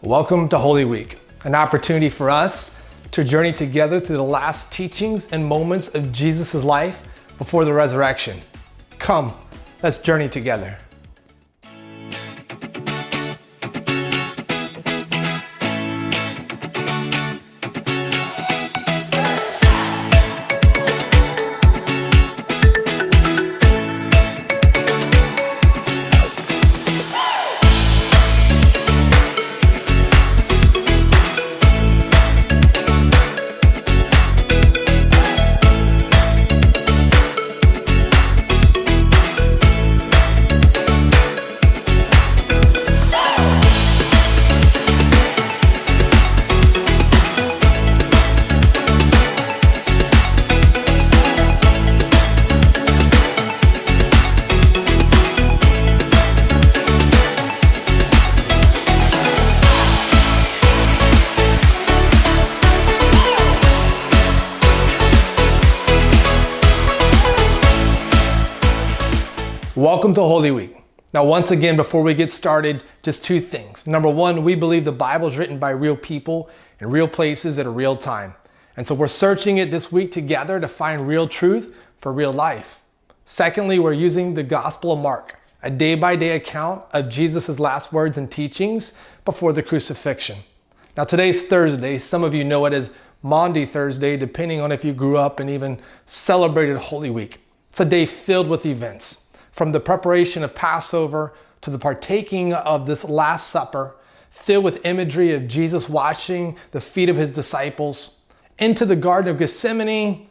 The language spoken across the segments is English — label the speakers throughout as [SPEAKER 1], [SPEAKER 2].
[SPEAKER 1] Welcome to Holy Week, an opportunity for us to journey together through the last teachings and moments of Jesus' life before the resurrection. Come, let's journey together. Welcome to Holy Week. Now, once again, before we get started, just two things. Number one, we believe the Bible is written by real people in real places at a real time. And so we're searching it this week together to find real truth for real life. Secondly, we're using the Gospel of Mark, a day-by-day account of Jesus' last words and teachings before the crucifixion. Now, today's Thursday. Some of you know it as Maundy Thursday, depending on if you grew up and even celebrated Holy Week. It's a day filled with events. From the preparation of Passover to the partaking of this Last Supper, filled with imagery of Jesus washing the feet of his disciples, into the Garden of Gethsemane,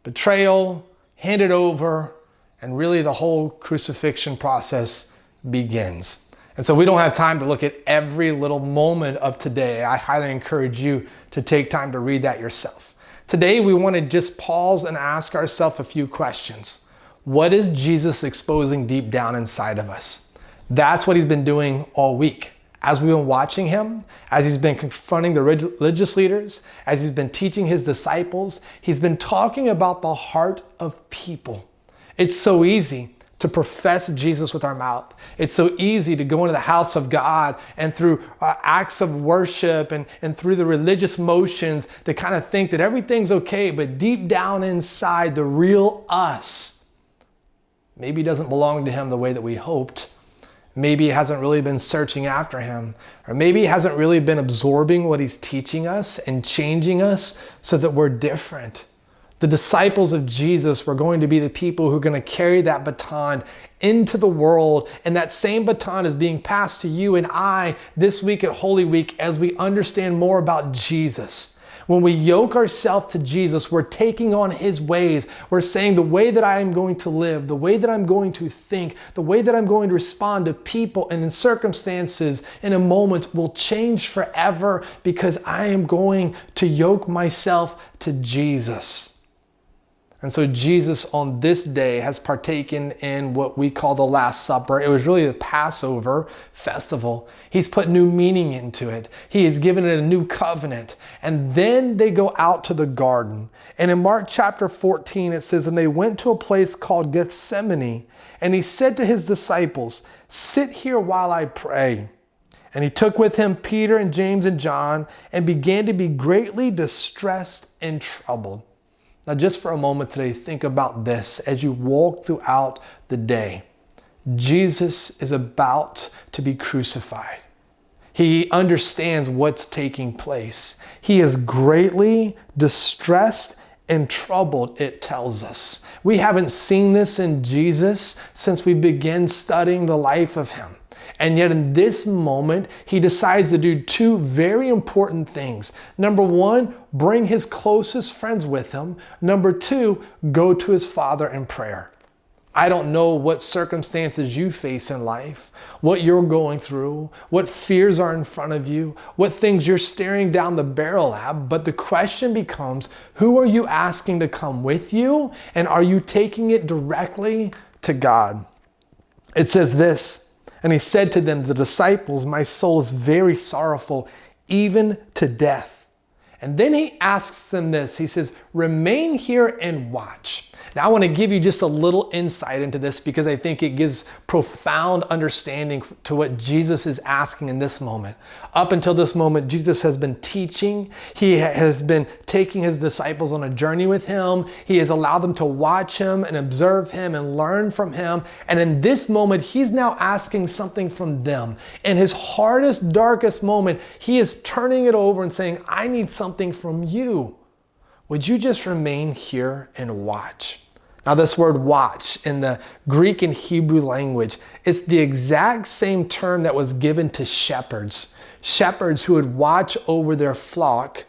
[SPEAKER 1] betrayal, handed over, and really the whole crucifixion process begins. And so we don't have time to look at every little moment of today. I highly encourage you to take time to read that yourself. Today we want to just pause and ask ourselves a few questions. What is Jesus exposing deep down inside of us? That's what he's been doing all week. As we've been watching him, as he's been confronting the religious leaders, as he's been teaching his disciples, he's been talking about the heart of people. It's so easy to profess Jesus with our mouth. It's so easy to go into the house of God and through acts of worship and through the religious motions to kind of think that everything's okay, but deep down inside, the real us maybe doesn't belong to him the way that we hoped. Maybe he hasn't really been searching after him. Or maybe he hasn't really been absorbing what he's teaching us and changing us so that we're different. The disciples of Jesus were going to be the people who are going to carry that baton into the world. And that same baton is being passed to you and I this week at Holy Week as we understand more about Jesus. When we yoke ourselves to Jesus, we're taking on his ways. We're saying the way that I am going to live, the way that I'm going to think, the way that I'm going to respond to people and in circumstances and in moments will change forever because I am going to yoke myself to Jesus. And so Jesus on this day has partaken in what we call the Last Supper. It was really the Passover festival. He's put new meaning into it. He has given it a new covenant. And then they go out to the garden. And in Mark chapter 14, it says, and they went to a place called Gethsemane. And he said to his disciples, sit here while I pray. And he took with him Peter and James and John and began to be greatly distressed and troubled. Now, just for a moment today, think about this as you walk throughout the day. Jesus is about to be crucified. He understands what's taking place. He is greatly distressed and troubled, it tells us. We haven't seen this in Jesus since we began studying the life of him. And yet in this moment, he decides to do two very important things. Number one, bring his closest friends with him. Number two, go to his Father in prayer. I don't know what circumstances you face in life, what you're going through, what fears are in front of you, what things you're staring down the barrel at, but the question becomes, who are you asking to come with you? And are you taking it directly to God? It says this, and he said to them, the disciples, my soul is very sorrowful, even to death. And then he asks them this. He says, remain here and watch. Now I want to give you just a little insight into this because I think it gives profound understanding to what Jesus is asking in this moment. Up until this moment, Jesus has been teaching. He has been taking his disciples on a journey with him. He has allowed them to watch him and observe him and learn from him. And in this moment, he's now asking something from them. In his hardest, darkest moment, he is turning it over and saying, I need something from you. Would you just remain here and watch? Now this word watch in the Greek and Hebrew language, it's the exact same term that was given to shepherds. Shepherds who would watch over their flock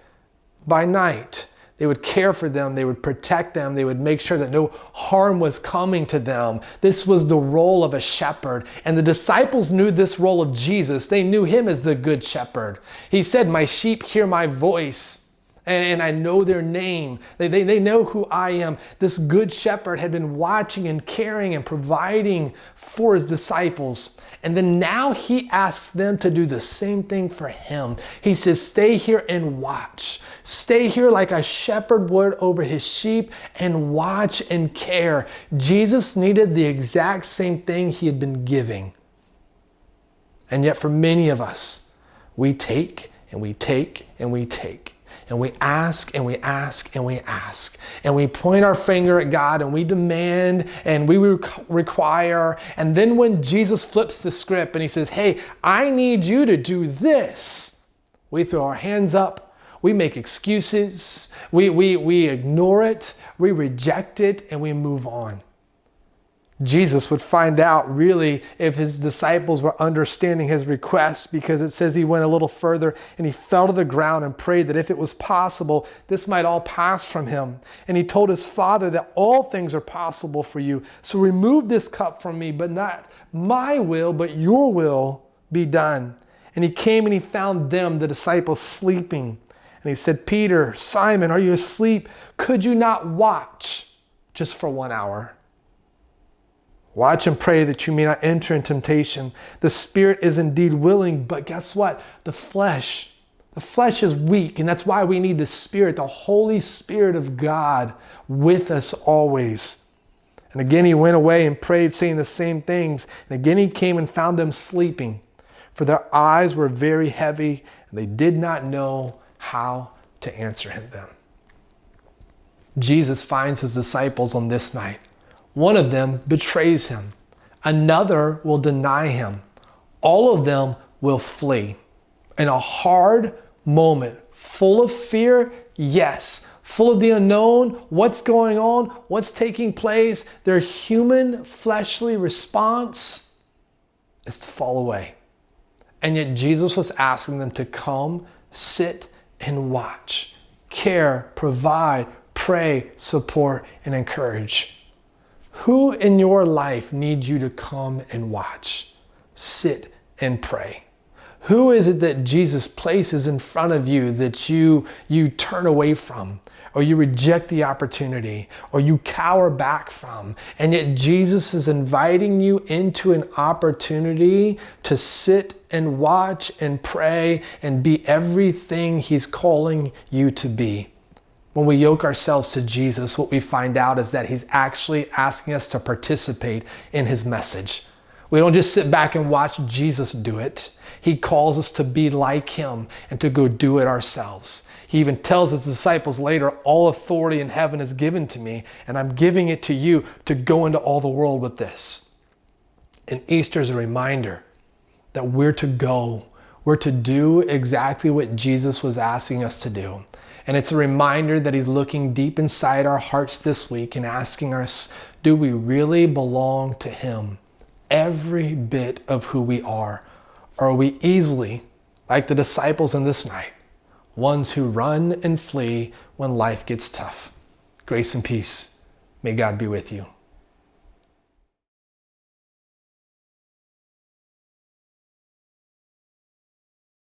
[SPEAKER 1] by night. They would care for them, they would protect them, they would make sure that no harm was coming to them. This was the role of a shepherd. And the disciples knew this role of Jesus. They knew him as the good shepherd. He said, my sheep hear my voice. And I know their name. They know who I am. This good shepherd had been watching and caring and providing for his disciples. And then now he asks them to do the same thing for him. He says, stay here and watch. Stay here like a shepherd would over his sheep and watch and care. Jesus needed the exact same thing he had been giving. And yet for many of us, we take and we take and we take. And we ask and we ask and we ask. And we point our finger at God and we demand and we require. And then when Jesus flips the script and he says, hey, I need you to do this, we throw our hands up. We make excuses. We ignore it. We reject it and we move on. Jesus would find out really if his disciples were understanding his request, because it says he went a little further and he fell to the ground and prayed that if it was possible, this might all pass from him. And he told his Father that all things are possible for you. So remove this cup from me, but not my will, but your will be done. And he came and he found them, the disciples, sleeping. And he said, Peter, Simon, are you asleep? Could you not watch just for 1 hour? Watch and pray that you may not enter in temptation. The spirit is indeed willing, but guess what? The flesh is weak, and that's why we need the Spirit, the Holy Spirit of God with us always. And again, he went away and prayed, saying the same things. And again, he came and found them sleeping, for their eyes were very heavy, and they did not know how to answer them. Jesus finds his disciples on this night. One of them betrays him. Another will deny him. All of them will flee. In a hard moment, full of fear, yes. Full of the unknown, what's going on, what's taking place, their human fleshly response is to fall away. And yet Jesus was asking them to come, sit, and watch. Care, provide, pray, support, and encourage. Who in your life needs you to come and watch, sit and pray? Who is it that Jesus places in front of you that you turn away from, or you reject the opportunity, or you cower back from? And yet Jesus is inviting you into an opportunity to sit and watch and pray and be everything he's calling you to be. When we yoke ourselves to Jesus, what we find out is that he's actually asking us to participate in his message. We don't just sit back and watch Jesus do it. He calls us to be like him and to go do it ourselves. He even tells his disciples later, all authority in heaven is given to me, and I'm giving it to you to go into all the world with this. And Easter is a reminder that we're to go. We're to do exactly what Jesus was asking us to do. And it's a reminder that he's looking deep inside our hearts this week and asking us, do we really belong to him? Every bit of who we are. Or are we easily, like the disciples in this night, ones who run and flee when life gets tough? Grace and peace. May God be with you.